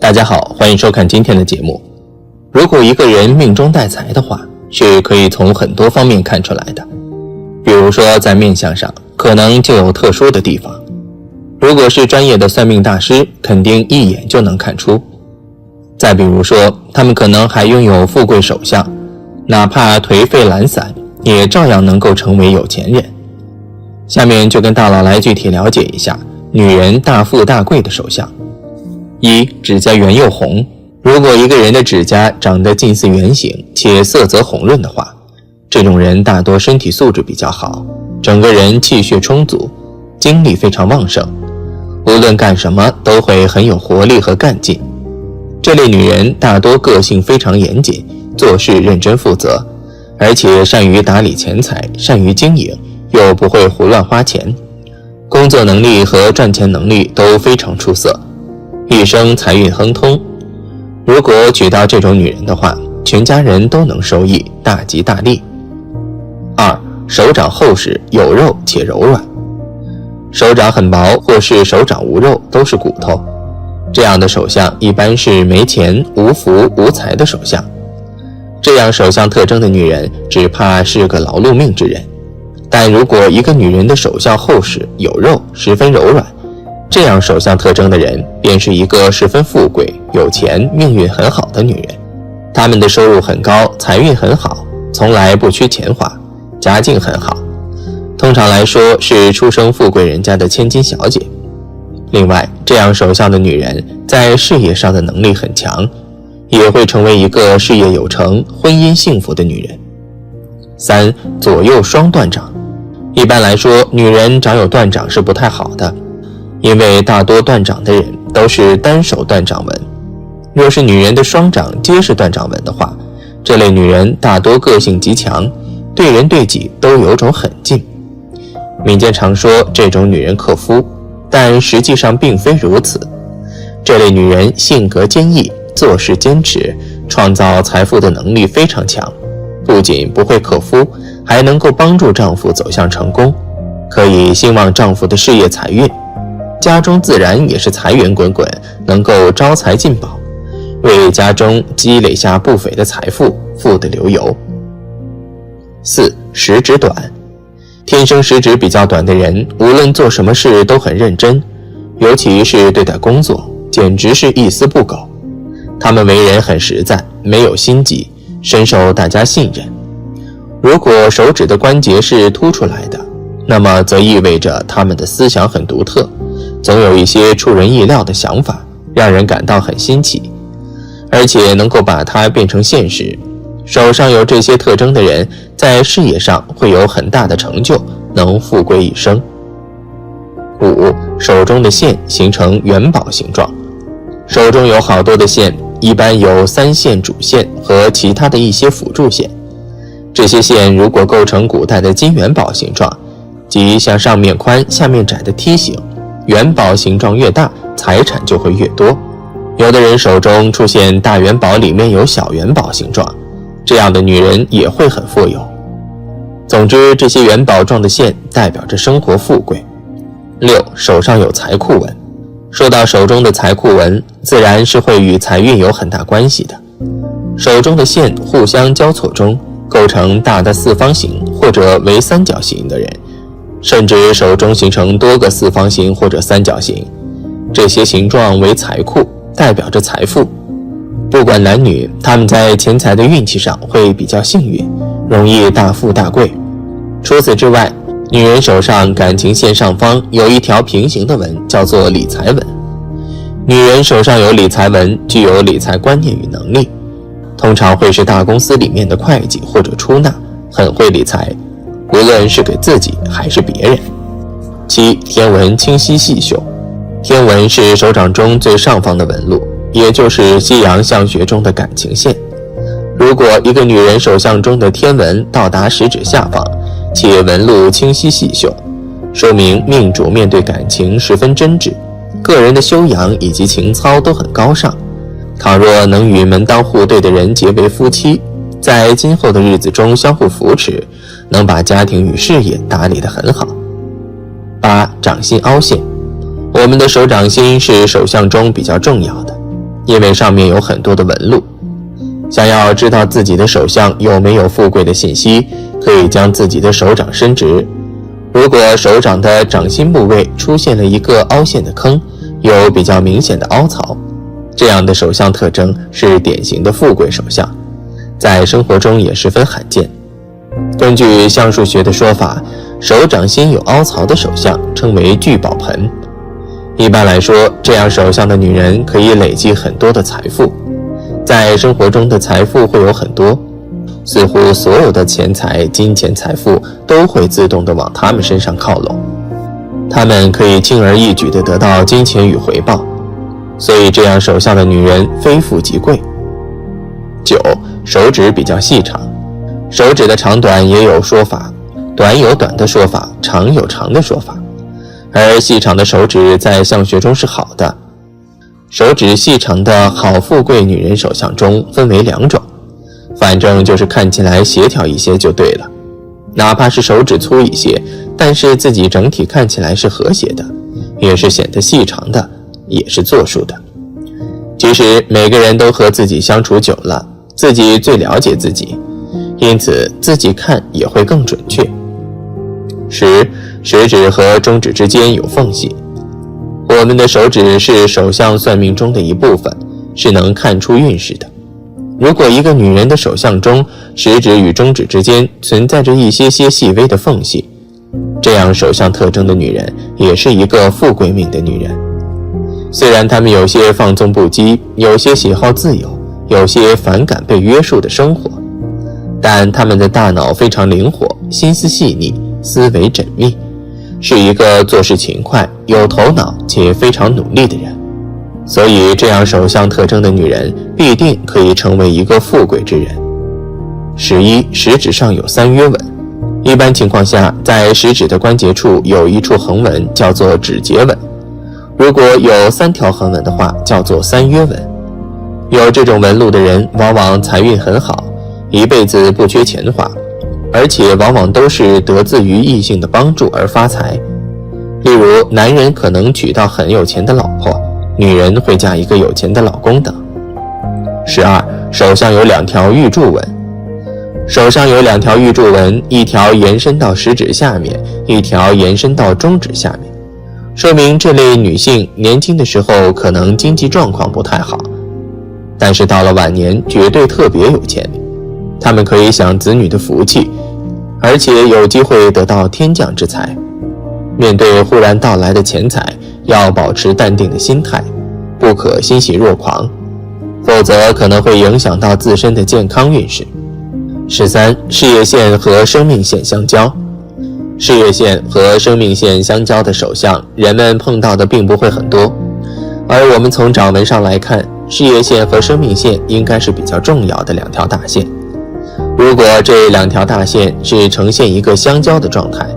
大家好，欢迎收看今天的节目。如果一个人命中带财的话，是可以从很多方面看出来的。比如说在面相上，可能就有特殊的地方。如果是专业的算命大师，肯定一眼就能看出。再比如说，他们可能还拥有富贵手相，哪怕颓废懒散，也照样能够成为有钱人。下面就跟大佬来具体了解一下女人大富大贵的手相。一、指甲圆又红。如果一个人的指甲长得近似圆形，且色泽红润的话，这种人大多身体素质比较好，整个人气血充足，精力非常旺盛，无论干什么都会很有活力和干劲。这类女人大多个性非常严谨，做事认真负责，而且善于打理钱财，善于经营，又不会胡乱花钱，工作能力和赚钱能力都非常出色，一生财运亨通。如果娶到这种女人的话，全家人都能受益，大吉大利。二、手掌厚实，有肉且柔软。手掌很薄或是手掌无肉都是骨头，这样的手相一般是没钱、无福、无财的手相。这样手相特征的女人只怕是个劳碌命之人。但如果一个女人的手相厚实有肉，十分柔软，这样手相特征的人便是一个十分富贵、有钱、命运很好的女人。她们的收入很高，财运很好，从来不缺钱花，家境很好，通常来说是出生富贵人家的千金小姐。另外，这样手相的女人在事业上的能力很强，也会成为一个事业有成、婚姻幸福的女人。三、左右双断掌。一般来说，女人掌有断掌是不太好的，因为大多断掌的人都是单手断掌纹。若是女人的双掌皆是断掌纹的话，这类女人大多个性极强，对人对己都有种狠劲。民间常说这种女人克夫，但实际上并非如此。这类女人性格坚毅，做事坚持，创造财富的能力非常强，不仅不会克夫，还能够帮助丈夫走向成功，可以兴旺丈夫的事业财运，家中自然也是财源滚滚，能够招财进宝，为家中积累下不菲的财富，富得流油。四、食指短。天生食指比较短的人，无论做什么事都很认真，尤其是对待工作，简直是一丝不苟。他们为人很实在，没有心机，深受大家信任。如果手指的关节是凸出来的，那么则意味着他们的思想很独特，总有一些出人意料的想法，让人感到很新奇，而且能够把它变成现实。手上有这些特征的人，在事业上会有很大的成就，能富贵一生。五、手中的线形成元宝形状。手中有好多的线，一般有三线主线和其他的一些辅助线。这些线如果构成古代的金元宝形状，即像上面宽下面窄的梯形，元宝形状越大，财产就会越多。有的人手中出现大元宝里面有小元宝形状，这样的女人也会很富有。总之，这些元宝状的线代表着生活富贵。六、手上有财库纹。说到手中的财库纹，自然是会与财运有很大关系的。手中的线互相交错中，构成大的四方形或者为三角形的人，甚至手中形成多个四方形或者三角形，这些形状为财库，代表着财富。不管男女，他们在钱财的运气上会比较幸运，容易大富大贵。除此之外，女人手上感情线上方有一条平行的纹，叫做理财纹。女人手上有理财纹，具有理财观念与能力，通常会是大公司里面的会计或者出纳，很会理财，无论是给自己还是别人。七、天纹清晰细绣。天纹是手掌中最上方的纹路，也就是西洋相学中的感情线。如果一个女人手相中的天纹到达食指下方，且纹路清晰细绣，说明命主面对感情十分真挚，个人的修养以及情操都很高尚。倘若能与门当户对的人结为夫妻，在今后的日子中相互扶持，能把家庭与事业打理得很好。八、掌心凹陷。我们的手掌心是手相中比较重要的，因为上面有很多的纹路。想要知道自己的手相有没有富贵的信息，可以将自己的手掌伸直，如果手掌的掌心部位出现了一个凹陷的坑，有比较明显的凹槽，这样的手相特征是典型的富贵手相，在生活中也十分罕见。根据相术学的说法，手掌心有凹槽的手相称为聚宝盆。一般来说，这样手相的女人可以累积很多的财富，在生活中的财富会有很多，似乎所有的钱财、金钱、财富都会自动地往她们身上靠拢，她们可以轻而易举地得到金钱与回报，所以这样手相的女人非富即贵。9. 手指比较细长。手指的长短也有说法，短有短的说法，长有长的说法，而细长的手指在相学中是好的。手指细长的好富贵女人手相中分为2种，反正就是看起来协调一些就对了，哪怕是手指粗一些，但是自己整体看起来是和谐的，也是显得细长的，也是作数的。其实每个人都和自己相处久了，自己最了解自己，因此自己看也会更准确。10. 食指和中指之间有缝隙。我们的手指是手相算命中的一部分，是能看出运势的。如果一个女人的手相中，食指与中指之间存在着一些细微的缝隙，这样手相特征的女人也是一个富贵命的女人。虽然她们有些放纵不羁，有些喜好自由，有些反感被约束的生活，但她们的大脑非常灵活，心思细腻，思维缜密，是一个做事勤快、有头脑且非常努力的人。所以这样手相特征的女人必定可以成为一个富贵之人。11. 食指上有3约纹。一般情况下，在食指的关节处有一处横纹，叫做指节纹。如果有3条横纹的话，叫做3约纹。有这种纹路的人往往财运很好，一辈子不缺钱花，而且往往都是得自于异性的帮助而发财。例如，男人可能娶到很有钱的老婆，女人会嫁一个有钱的老公等。12. 手相有2条玉柱纹。手上有2条玉柱纹，一条延伸到食指下面，一条延伸到中指下面，说明这类女性年轻的时候可能经济状况不太好，但是到了晚年绝对特别有钱，她们可以享子女的福气，而且有机会得到天降之财。面对忽然到来的钱财，要保持淡定的心态，不可欣喜若狂，否则可能会影响到自身的健康运势。13. 事业线和生命线相交。事业线和生命线相交的手相，人们碰到的并不会很多，而我们从掌纹上来看，事业线和生命线应该是比较重要的2条大线。如果这2条大线是呈现一个相交的状态，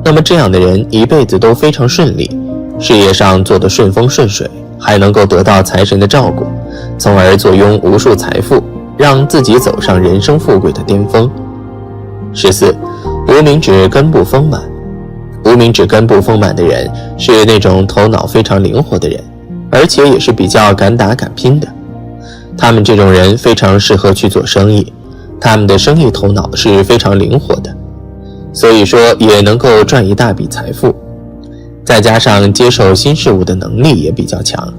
那么这样的人一辈子都非常顺利，事业上做得顺风顺水，还能够得到财神的照顾，从而坐拥无数财富，让自己走上人生富贵的巅峰。14. 无名指根部丰满。无名指根部丰满的人是那种头脑非常灵活的人，而且也是比较敢打敢拼的。他们这种人非常适合去做生意，他们的生意头脑是非常灵活的，所以说也能够赚一大笔财富，再加上接受新事物的能力也比较强，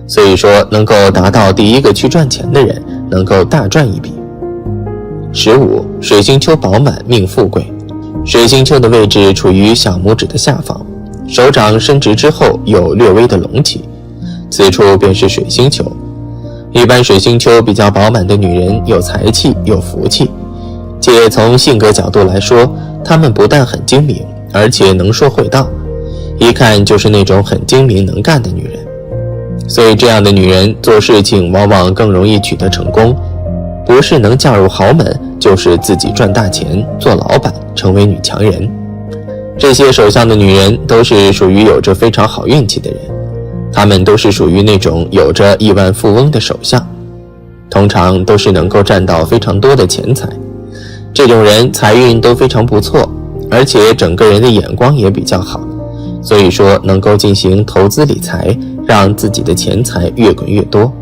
所以说能够达到第一个去赚钱的人能够大赚一笔。15. 水星丘饱满命富贵。水星丘的位置处于小拇指的下方，手掌伸直之后有略微的隆起，此处便是水星丘。一般水星丘比较饱满的女人有财气有福气，且从性格角度来说，她们不但很精明，而且能说会道，一看就是那种很精明能干的女人。所以这样的女人做事情往往更容易取得成功，不是能嫁入豪门，就是自己赚大钱做老板，成为女强人。这些手相的女人都是属于有着非常好运气的人，她们都是属于那种有着亿万富翁的手相，通常都是能够赚到非常多的钱财。这种人财运都非常不错，而且整个人的眼光也比较好，所以说能够进行投资理财，让自己的钱财越滚越多。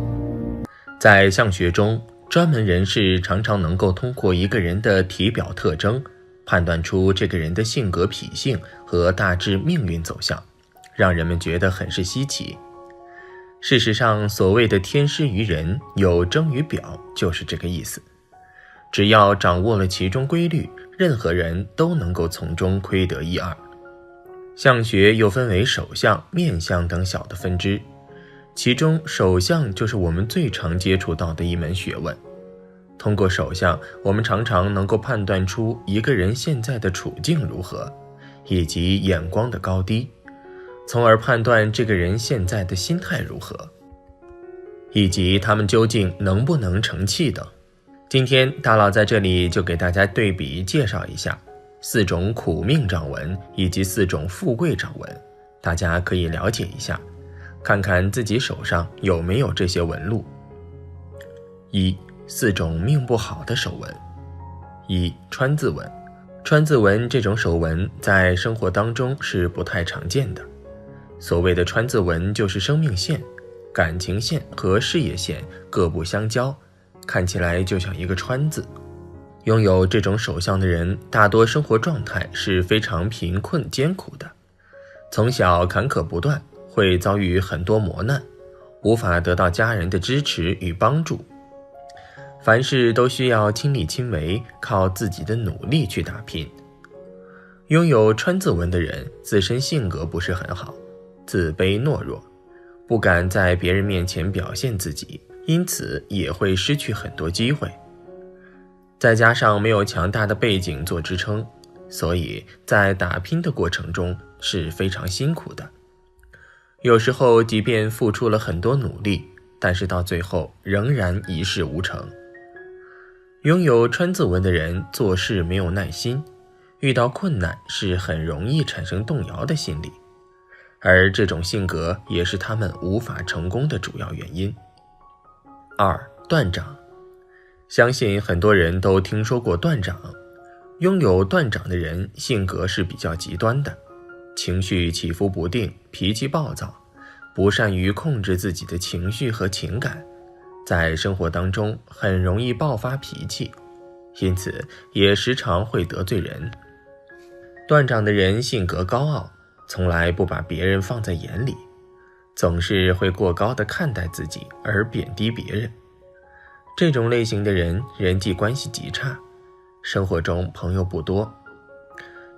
在相学中，专门人士常常能够通过一个人的体表特征，判断出这个人的性格脾性和大致命运走向，让人们觉得很是稀奇。事实上，所谓的天师于人，有征于表，就是这个意思。只要掌握了其中规律，任何人都能够从中窥得一二。相学又分为手相、面相等小的分支，其中手相就是我们最常接触到的一门学问。通过手相，我们常常能够判断出一个人现在的处境如何，以及眼光的高低，从而判断这个人现在的心态如何，以及他们究竟能不能成器等。今天大佬在这里就给大家对比介绍一下4种苦命掌纹以及4种富贵掌纹，大家可以了解一下，看看自己手上有没有这些纹路。4种命不好的手纹。川字纹。川字纹这种手纹在生活当中是不太常见的。所谓的川字纹就是生命线、感情线和事业线各不相交，看起来就像一个川字。拥有这种手相的人，大多生活状态是非常贫困艰苦的，从小坎坷不断，会遭遇很多磨难，无法得到家人的支持与帮助，凡事都需要亲力亲为，靠自己的努力去打拼。拥有川字纹的人，自身性格不是很好，自卑懦弱，不敢在别人面前表现自己，因此也会失去很多机会。再加上没有强大的背景做支撑，所以在打拼的过程中是非常辛苦的。有时候即便付出了很多努力，但是到最后仍然一事无成。拥有川字纹的人做事没有耐心，遇到困难是很容易产生动摇的心理，而这种性格也是他们无法成功的主要原因。断掌。相信很多人都听说过断掌。拥有断掌的人性格是比较极端的，情绪起伏不定，脾气暴躁，不善于控制自己的情绪和情感，在生活当中很容易爆发脾气，因此也时常会得罪人。断掌的人性格高傲，从来不把别人放在眼里，总是会过高地看待自己而贬低别人。这种类型的人人际关系极差，生活中朋友不多，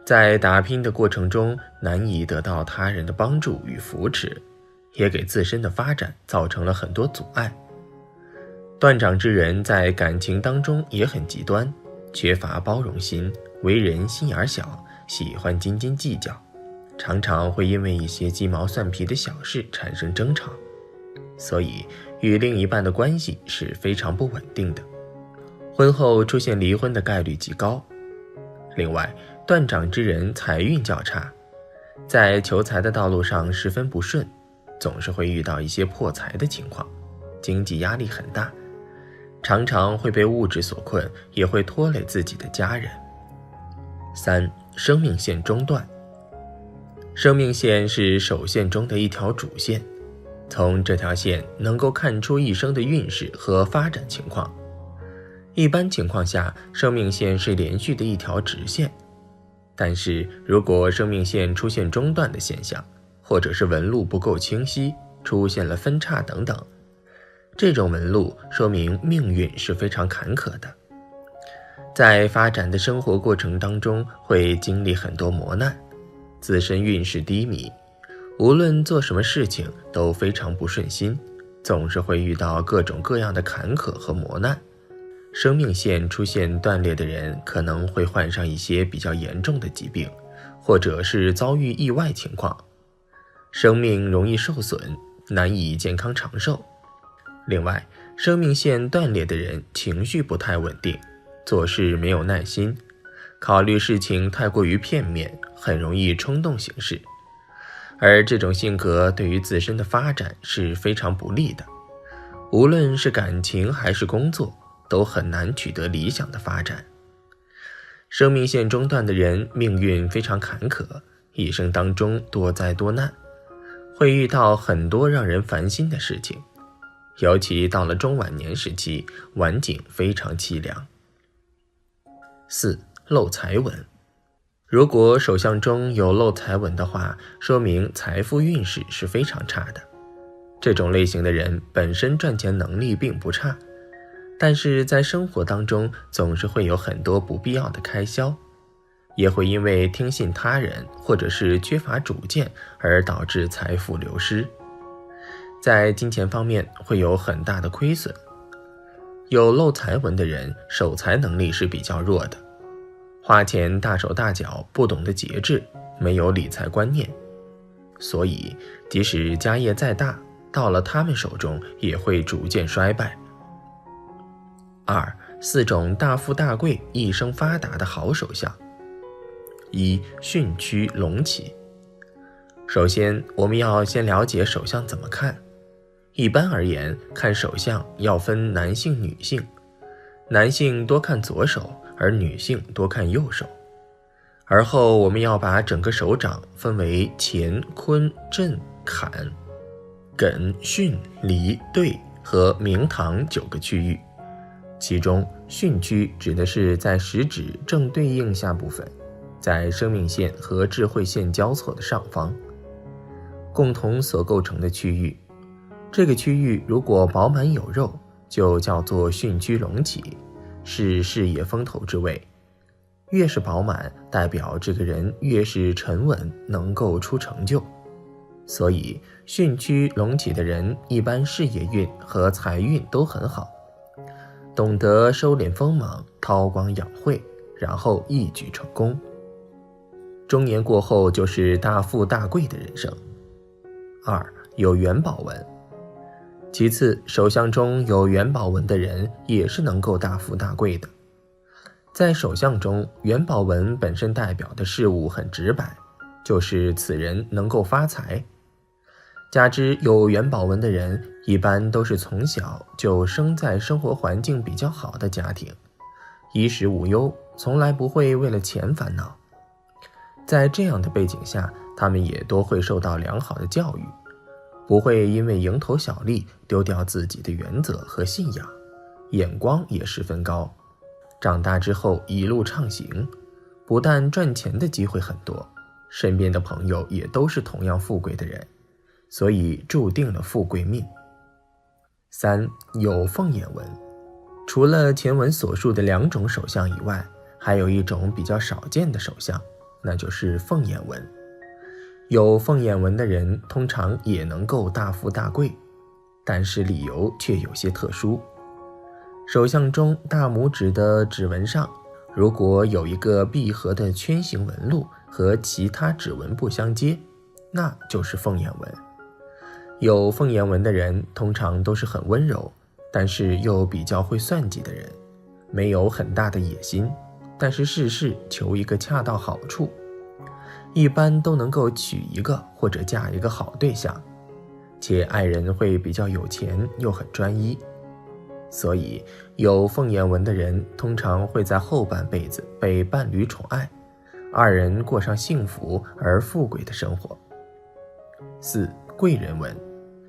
在打拼的过程中难以得到他人的帮助与扶持，也给自身的发展造成了很多阻碍。断掌之人在感情当中也很极端，缺乏包容心，为人心眼小，喜欢斤斤计较，常常会因为一些鸡毛蒜皮的小事产生争吵，所以与另一半的关系是非常不稳定的，婚后出现离婚的概率极高。另外，断掌之人财运较差，在求财的道路上十分不顺，总是会遇到一些破财的情况，经济压力很大，常常会被物质所困，也会拖累自己的家人。生命线中断。生命线是手线中的一条主线，从这条线能够看出一生的运势和发展情况。一般情况下，生命线是连续的一条直线，但是如果生命线出现中断的现象，或者是纹路不够清晰，出现了分叉等等，这种纹路说明命运是非常坎坷的，在发展的生活过程当中会经历很多磨难，自身运势低迷，无论做什么事情都非常不顺心，总是会遇到各种各样的坎坷和磨难。生命线出现断裂的人可能会患上一些比较严重的疾病，或者是遭遇意外情况，生命容易受损，难以健康长寿。另外，生命线断裂的人情绪不太稳定，做事没有耐心，考虑事情太过于片面，很容易冲动行事，而这种性格对于自身的发展是非常不利的，无论是感情还是工作，都很难取得理想的发展。生命线中断的人命运非常坎坷，一生当中多灾多难，会遇到很多让人烦心的事情，尤其到了中晚年时期，晚景非常凄凉。4. 漏财纹。如果手相中有漏财纹的话，说明财富运势是非常差的。这种类型的人本身赚钱能力并不差，但是在生活当中总是会有很多不必要的开销，也会因为听信他人或者是缺乏主见而导致财富流失，在金钱方面会有很大的亏损。有漏财纹的人守财能力是比较弱的，花钱大手大脚，不懂得节制，没有理财观念，所以即使家业再大，到了他们手中也会逐渐衰败。2. 4种大富大贵、一生发达的好手相。1. 巽区龙起。首先，我们要先了解手相怎么看。一般而言，看手相要分男性、女性，男性多看左手，而女性多看右手。而后我们要把整个手掌分为乾、坤、震、坎、艮、巽、离、兑和明堂9个区域。其中巽区指的是在食指正对应下部分，在生命线和智慧线交错的上方，共同所构成的区域。这个区域如果饱满有肉，就叫做巽区隆起，是事业风头之位。越是饱满，代表这个人越是沉稳，能够出成就。所以巽区隆起的人一般事业运和财运都很好，懂得收敛锋芒，韬光养晦，然后一举成功。中年过后就是大富大贵的人生。2. 有元宝纹。其次，手相中有元宝纹的人也是能够大富大贵的。在手相中，元宝纹本身代表的事物很直白，就是此人能够发财。加之有元宝纹的人一般都是从小就生在生活环境比较好的家庭，衣食无忧，从来不会为了钱烦恼。在这样的背景下，他们也多会受到良好的教育，不会因为蝇头小利丢掉自己的原则和信仰，眼光也十分高。长大之后一路畅行，不但赚钱的机会很多，身边的朋友也都是同样富贵的人，所以注定了富贵命。3. 有凤眼纹。除了前文所述的2种手相以外，还有一种比较少见的手相，那就是凤眼纹。有凤眼纹的人通常也能够大富大贵，但是理由却有些特殊。手相中大拇指的指纹上，如果有一个闭合的圈形纹路和其他指纹不相接，那就是凤眼纹。有凤眼纹的人通常都是很温柔，但是又比较会算计的人，没有很大的野心，但是事事求一个恰到好处，一般都能够娶一个或者嫁一个好对象，且爱人会比较有钱又很专一。所以有凤眼纹的人通常会在后半辈子被伴侣宠爱，二人过上幸福而富贵的生活。4. 贵人纹。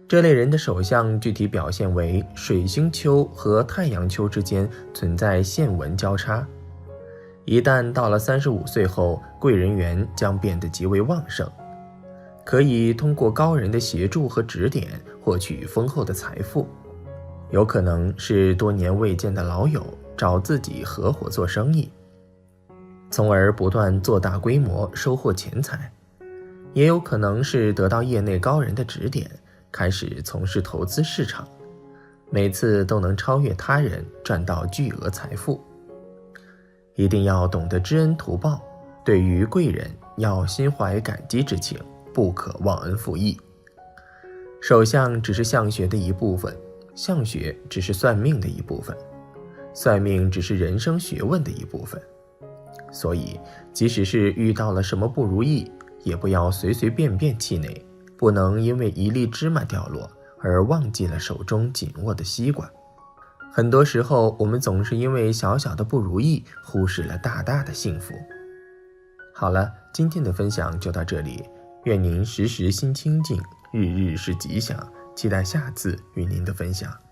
这类人的手相具体表现为水星丘和太阳丘之间存在线纹交叉，一旦到了35岁后，贵人缘将变得极为旺盛，可以通过高人的协助和指点获取丰厚的财富，有可能是多年未见的老友找自己合伙做生意，从而不断做大规模收获钱财，也有可能是得到业内高人的指点，开始从事投资市场，每次都能超越他人，赚到巨额财富。一定要懂得知恩图报，对于贵人要心怀感激之情，不可忘恩负义。手相只是相学的一部分，相学只是算命的一部分，算命只是人生学问的一部分。所以即使是遇到了什么不如意，也不要随随便便气馁，不能因为一粒芝麻掉落而忘记了手中紧握的西瓜。很多时候我们总是因为小小的不如意，忽视了大大的幸福。好了，今天的分享就到这里，愿您时时心清静，日日是吉祥，期待下次与您的分享。